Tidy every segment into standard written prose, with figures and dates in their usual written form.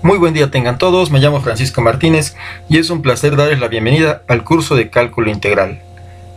Muy buen día tengan todos, me llamo Francisco Martínez y es un placer darles la bienvenida al curso de Cálculo Integral.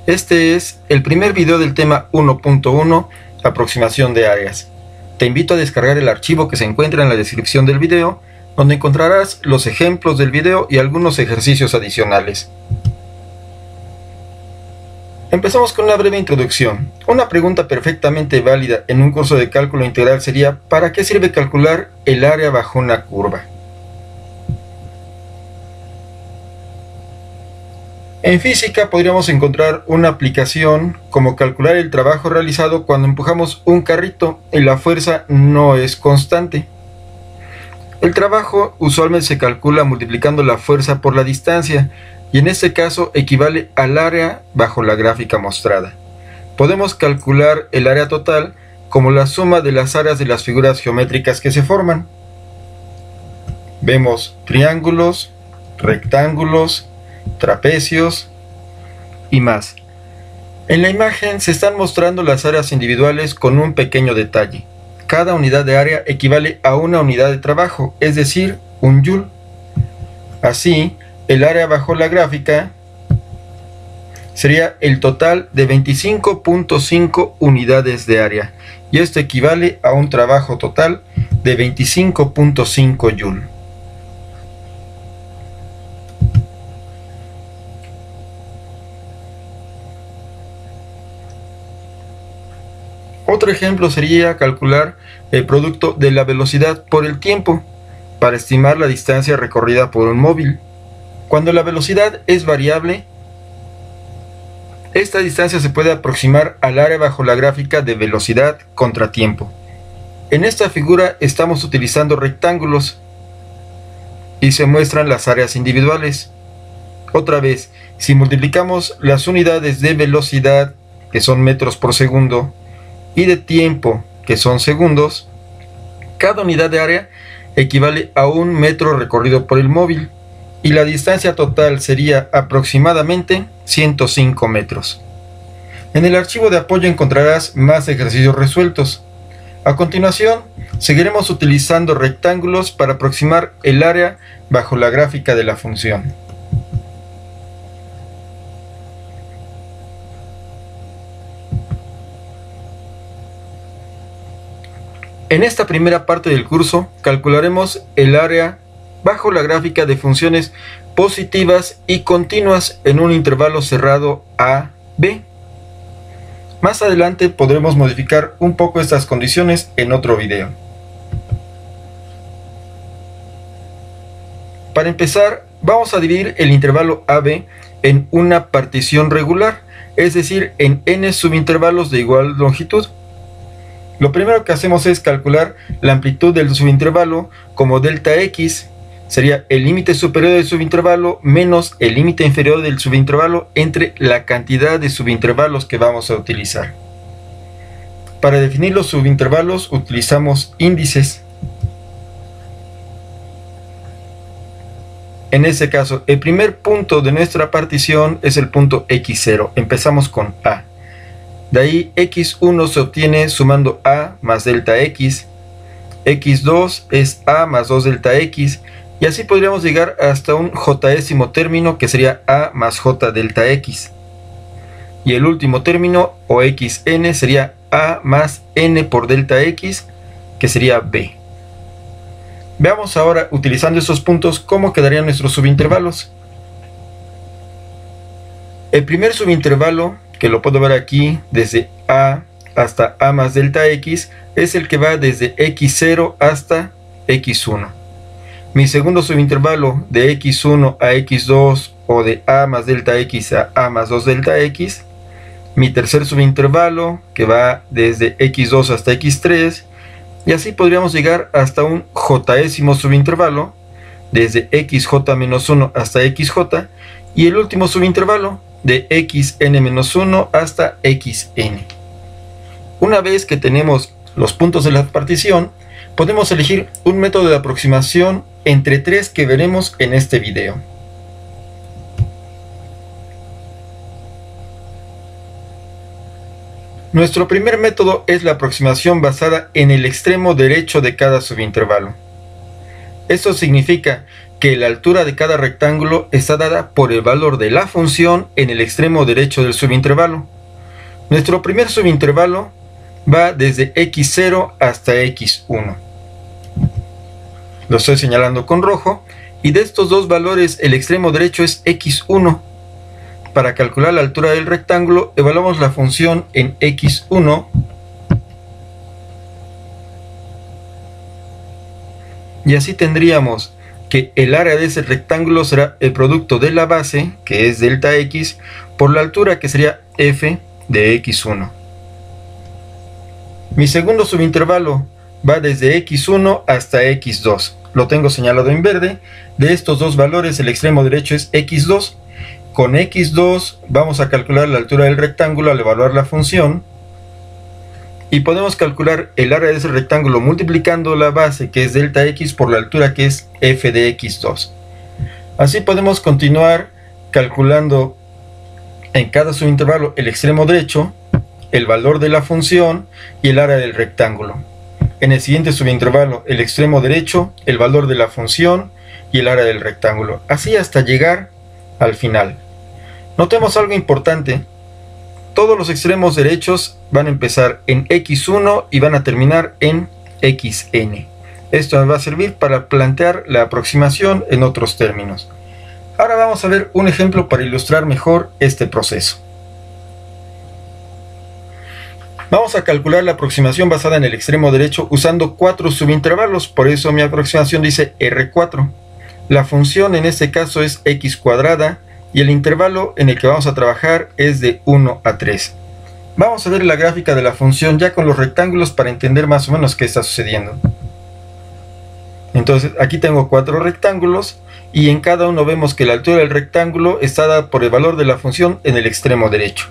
Este es el primer video del tema 1.1, aproximación de áreas. Te invito a descargar el archivo que se encuentra en la descripción del video, donde encontrarás los ejemplos del video y algunos ejercicios adicionales. Empezamos con una breve introducción. Una pregunta perfectamente válida en un curso de cálculo integral sería: ¿para qué sirve calcular el área bajo una curva? En física podríamos encontrar una aplicación como calcular el trabajo realizado cuando empujamos un carrito y la fuerza no es constante. El trabajo usualmente se calcula multiplicando la fuerza por la distancia, y en este caso equivale al área bajo la gráfica mostrada. Podemos calcular el área total como la suma de las áreas de las figuras geométricas que se forman. Vemos triángulos, rectángulos, trapecios y más. En la imagen se están mostrando las áreas individuales con un pequeño detalle. Cada unidad de área equivale a una unidad de trabajo, es decir, un joule. Así, el área bajo la gráfica sería el total de 25.5 unidades de área, y esto equivale a un trabajo total de 25.5 joule. Otro ejemplo sería calcular el producto de la velocidad por el tiempo para estimar la distancia recorrida por un móvil. Cuando la velocidad es variable, esta distancia se puede aproximar al área bajo la gráfica de velocidad contra tiempo. En esta figura estamos utilizando rectángulos y se muestran las áreas individuales. Otra vez, si multiplicamos las unidades de velocidad, que son metros por segundo, y de tiempo, que son segundos, cada unidad de área equivale a un metro recorrido por el móvil, y la distancia total sería aproximadamente 105 metros. En el archivo de apoyo encontrarás más ejercicios resueltos. A continuación, seguiremos utilizando rectángulos para aproximar el área bajo la gráfica de la función. En esta primera parte del curso calcularemos el área bajo la gráfica de funciones positivas y continuas en un intervalo cerrado a b. Más adelante podremos modificar un poco estas condiciones en otro video. Para empezar, vamos a dividir el intervalo AB en una partición regular, es decir, en n subintervalos de igual longitud. Lo primero que hacemos es calcular la amplitud del subintervalo como delta x, sería el límite superior del subintervalo menos el límite inferior del subintervalo entre la cantidad de subintervalos que vamos a utilizar. Para definir los subintervalos utilizamos índices. En este caso, el primer punto de nuestra partición es el punto x0. Empezamos con a. De ahí x1 se obtiene sumando a más delta x, x2 es a más 2 delta x, y así podríamos llegar hasta un jésimo término que sería a más j delta x. Y el último término, o xn, sería a más n por delta x, que sería b. Veamos ahora, utilizando esos puntos, cómo quedarían nuestros subintervalos. El primer subintervalo, que lo puedo ver aquí desde a hasta a más delta x, es el que va desde x0 hasta x1. Mi segundo subintervalo de x1 a x2 o de a más delta x a a más 2 delta x. Mi tercer subintervalo que va desde x2 hasta x3, y así podríamos llegar hasta un jésimo subintervalo desde xj-1 hasta xj, y el último subintervalo de xn-1 hasta xn. Una vez que tenemos los puntos de la partición, podemos elegir un método de aproximación entre tres que veremos en este video. Nuestro primer método es la aproximación basada en el extremo derecho de cada subintervalo. Esto significa que la altura de cada rectángulo está dada por el valor de la función en el extremo derecho del subintervalo. Nuestro primer subintervalo va desde x0 hasta x1. Lo estoy señalando con rojo, y de estos dos valores el extremo derecho es x1. Para calcular la altura del rectángulo, evaluamos la función en x1 y así tendríamos que el área de ese rectángulo será el producto de la base, que es delta x, por la altura, que sería f de x1. Mi segundo subintervalo va desde x1 hasta x2. Lo tengo señalado en verde. De estos dos valores el extremo derecho es x2. Con x2 vamos a calcular la altura del rectángulo al evaluar la función. Y podemos calcular el área de ese rectángulo multiplicando la base, que es delta x, por la altura, que es f de x2. Así podemos continuar calculando en cada subintervalo el extremo derecho, el valor de la función y el área del rectángulo. En el siguiente subintervalo el extremo derecho, el valor de la función y el área del rectángulo. Así hasta llegar al final. Notemos algo importante. Todos los extremos derechos van a empezar en x1 y van a terminar en xn. Esto nos va a servir para plantear la aproximación en otros términos. Ahora vamos a ver un ejemplo para ilustrar mejor este proceso. Vamos a calcular la aproximación basada en el extremo derecho usando 4 subintervalos, por eso mi aproximación dice R4. La función en este caso es x cuadrada y el intervalo en el que vamos a trabajar es de 1 a 3. Vamos a ver la gráfica de la función ya con los rectángulos para entender más o menos qué está sucediendo. Entonces aquí tengo 4 rectángulos y en cada uno vemos que la altura del rectángulo está dada por el valor de la función en el extremo derecho.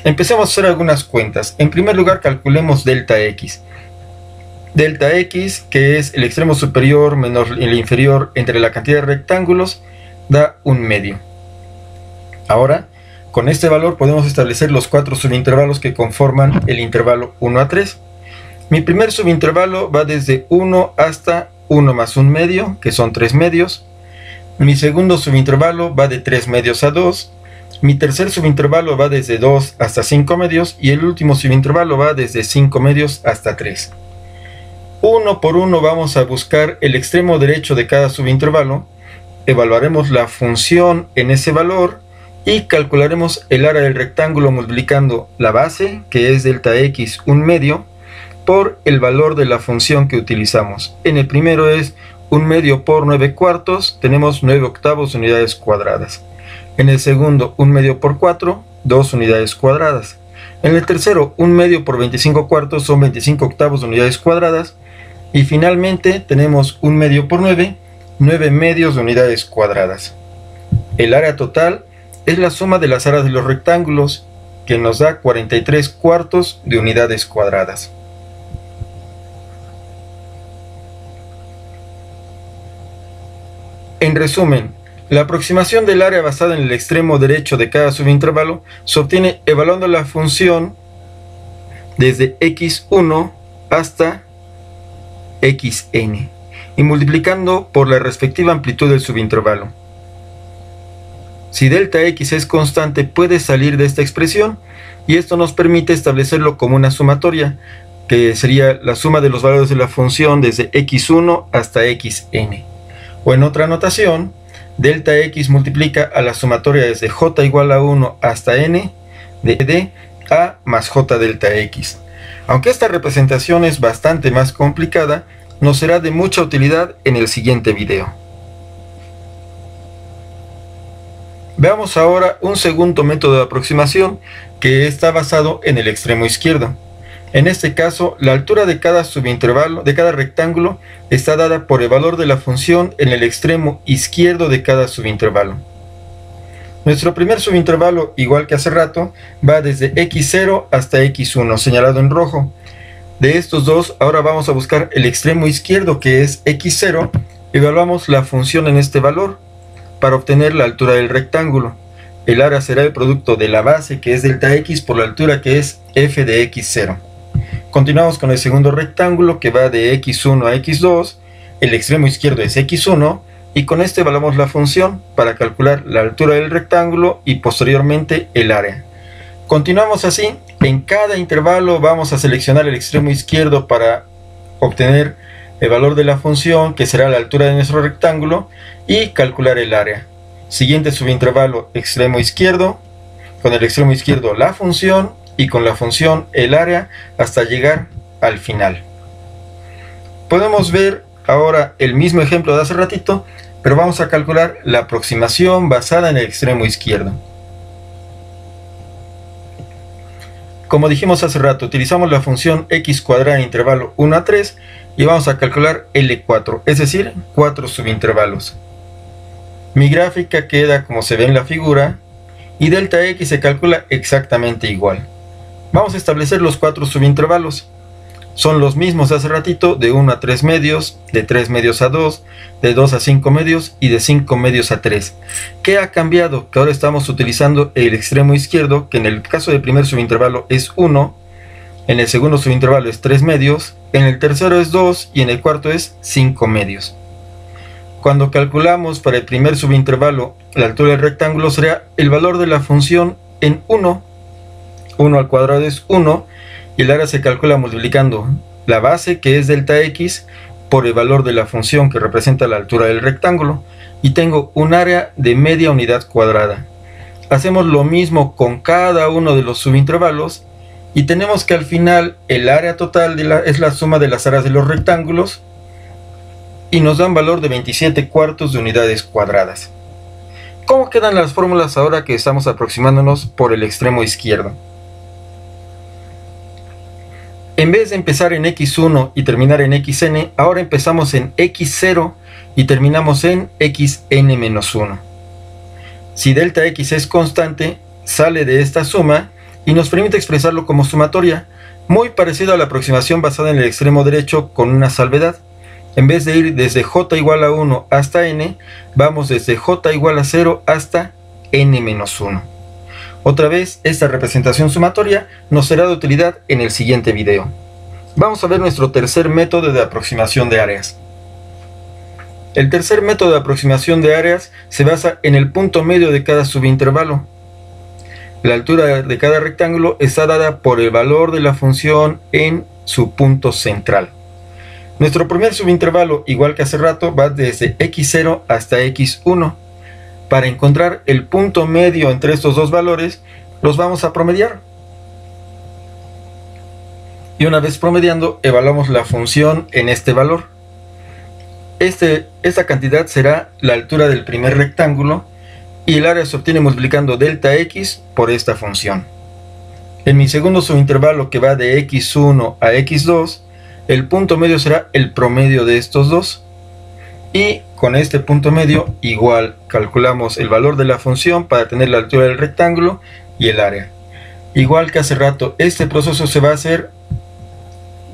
Empecemos a hacer algunas cuentas. En primer lugar calculemos delta x. Delta x, que es el extremo superior menos el inferior entre la cantidad de rectángulos, da 1/2. Ahora, con este valor podemos establecer los 4 subintervalos que conforman el intervalo 1 a 3. Mi primer subintervalo va desde 1 hasta 1 más 1/2, que son 3/2. Mi segundo subintervalo va de 3/2 a 2. Mi tercer subintervalo va desde 2 hasta 5/2 y el último subintervalo va desde 5/2 hasta 3. Uno por uno vamos a buscar el extremo derecho de cada subintervalo, evaluaremos la función en ese valor y calcularemos el área del rectángulo multiplicando la base, que es delta x 1/2, por el valor de la función que utilizamos. En el primero es 1/2 por 9/4, tenemos 9/8 unidades cuadradas. En el segundo, 1/2 por 4, 2 unidades cuadradas. En el tercero, 1/2 por 25/4 son 25/8 unidades cuadradas. Y finalmente tenemos 1/2 por 9, 9/2 unidades cuadradas. El área total es la suma de las áreas de los rectángulos, que nos da 43/4 de unidades cuadradas. En resumen, la aproximación del área basada en el extremo derecho de cada subintervalo se obtiene evaluando la función desde x1 hasta xn y multiplicando por la respectiva amplitud del subintervalo. Si delta x es constante, puede salir de esta expresión y esto nos permite establecerlo como una sumatoria, que sería la suma de los valores de la función desde x1 hasta xn. O en otra notación, delta x multiplica a la sumatoria desde j igual a 1 hasta n de d a más j delta x. Aunque esta representación es bastante más complicada, nos será de mucha utilidad en el siguiente video. Veamos ahora un segundo método de aproximación que está basado en el extremo izquierdo. En este caso, la altura de cada subintervalo, de cada rectángulo, está dada por el valor de la función en el extremo izquierdo de cada subintervalo. Nuestro primer subintervalo, igual que hace rato, va desde x0 hasta x1, señalado en rojo. De estos dos, ahora vamos a buscar el extremo izquierdo, que es x0, evaluamos la función en este valor para obtener la altura del rectángulo. El área será el producto de la base, que es delta x, por la altura, que es f de x0. Continuamos con el segundo rectángulo, que va de x1 a x2. el extremo izquierdo es x1 y con este evaluamos la función para calcular la altura del rectángulo y posteriormente el área. Continuamos así, en cada intervalo vamos a seleccionar el extremo izquierdo para obtener el valor de la función, que será la altura de nuestro rectángulo, y calcular el área. Siguiente subintervalo, extremo izquierdo, con el extremo izquierdo la función y con la función el área hasta llegar al final. Podemos ver ahora el mismo ejemplo de hace ratito, pero vamos a calcular la aproximación basada en el extremo izquierdo. Como dijimos hace rato, utilizamos la función x cuadrada en intervalo 1 a 3 y vamos a calcular L4, es decir, 4 subintervalos. Mi gráfica queda como se ve en la figura y delta x se calcula exactamente igual. Vamos a establecer los 4 subintervalos. Son los mismos de hace ratito, de 1 a 3 medios, de 3 medios a 2, de 2 a 5 medios y de 5 medios a 3. ¿Qué ha cambiado? Que ahora estamos utilizando el extremo izquierdo, que en el caso del primer subintervalo es 1, en el segundo subintervalo es 3 medios, en el tercero es 2 y en el cuarto es 5 medios. Cuando calculamos para el primer subintervalo la altura del rectángulo será el valor de la función en 1. 1 al cuadrado es 1. Y el área se calcula multiplicando la base, que es delta x, por el valor de la función que representa la altura del rectángulo. Y tengo un área de media unidad cuadrada. Hacemos lo mismo con cada uno de los subintervalos. Y tenemos que al final el área total es la suma de las áreas de los rectángulos. Y nos da un valor de 27 cuartos de unidades cuadradas. ¿Cómo quedan las fórmulas ahora que estamos aproximándonos por el extremo izquierdo? En vez de empezar en x1 y terminar en xn, ahora empezamos en x0 y terminamos en xn-1. Si delta x es constante, sale de esta suma y nos permite expresarlo como sumatoria, muy parecido a la aproximación basada en el extremo derecho con una salvedad. En vez de ir desde j igual a 1 hasta n, vamos desde j igual a 0 hasta n-1. Otra vez, esta representación sumatoria nos será de utilidad en el siguiente video. Vamos a ver nuestro tercer método de aproximación de áreas. El tercer método de aproximación de áreas se basa en el punto medio de cada subintervalo. La altura de cada rectángulo está dada por el valor de la función en su punto central. Nuestro primer subintervalo, igual que hace rato, va desde x0 hasta x1. Para encontrar el punto medio entre estos dos valores, los vamos a promediar. Y una vez promediando, evaluamos la función en este valor. Esta cantidad será la altura del primer rectángulo y el área se obtiene multiplicando delta x por esta función. En mi segundo subintervalo, que va de x1 a x2, el punto medio será el promedio de estos dos. Y con este punto medio igual calculamos el valor de la función para tener la altura del rectángulo y el área. Igual que hace rato, este proceso se va a hacer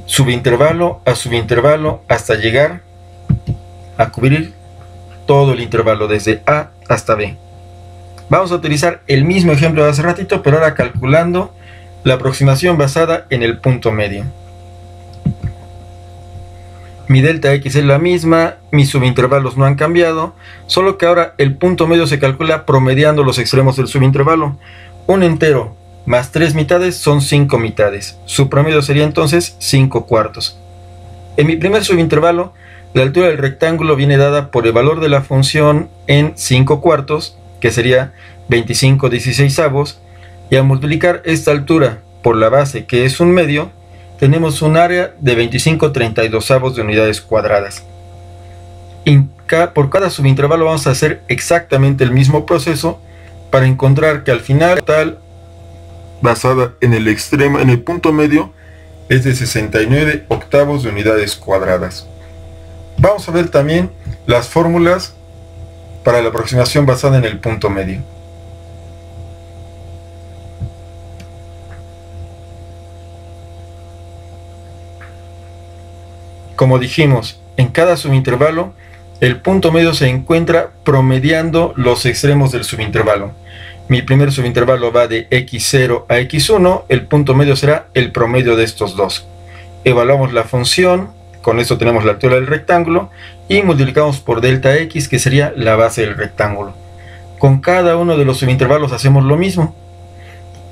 subintervalo a subintervalo hasta llegar a cubrir todo el intervalo desde A hasta B. Vamos a utilizar el mismo ejemplo de hace ratito, pero ahora calculando la aproximación basada en el punto medio. Mi delta x es la misma, mis subintervalos no han cambiado, solo que ahora el punto medio se calcula promediando los extremos del subintervalo. Un entero más 3 mitades son 5 mitades. Su promedio sería entonces 5 cuartos. En mi primer subintervalo, la altura del rectángulo viene dada por el valor de la función en 5 cuartos, que sería 25/16, y al multiplicar esta altura por la base, que es un medio, tenemos un área de 25/32 de unidades cuadradas. Por cada subintervalo vamos a hacer exactamente el mismo proceso para encontrar que al final total basada en el extremo, en el punto medio, es de 69 octavos de unidades cuadradas. Vamos a ver también las fórmulas para la aproximación basada en el punto medio. Como dijimos, en cada subintervalo, el punto medio se encuentra promediando los extremos del subintervalo. Mi primer subintervalo va de x0 a x1, el punto medio será el promedio de estos dos. Evaluamos la función con eso tenemos la altura del rectángulo, y multiplicamos por delta x, que sería la base del rectángulo. Con cada uno de los subintervalos hacemos lo mismo.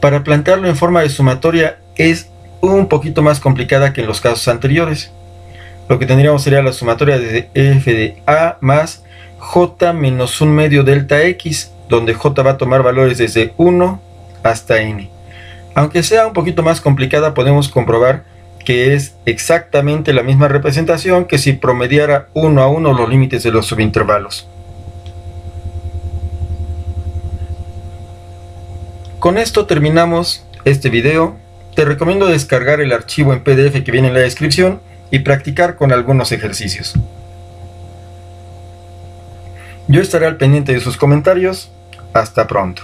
Para plantearlo en forma de sumatoria es un poquito más complicada que en los casos anteriores. Lo que tendríamos sería la sumatoria de f de a más j menos 1 medio delta x, donde j va a tomar valores desde 1 hasta n. Aunque sea un poquito más complicada, podemos comprobar que es exactamente la misma representación que si promediara uno a uno los límites de los subintervalos. Con esto terminamos este video. Te recomiendo descargar el archivo en PDF que viene en la descripción y practicar con algunos ejercicios. Yo estaré al pendiente de sus comentarios. Hasta pronto.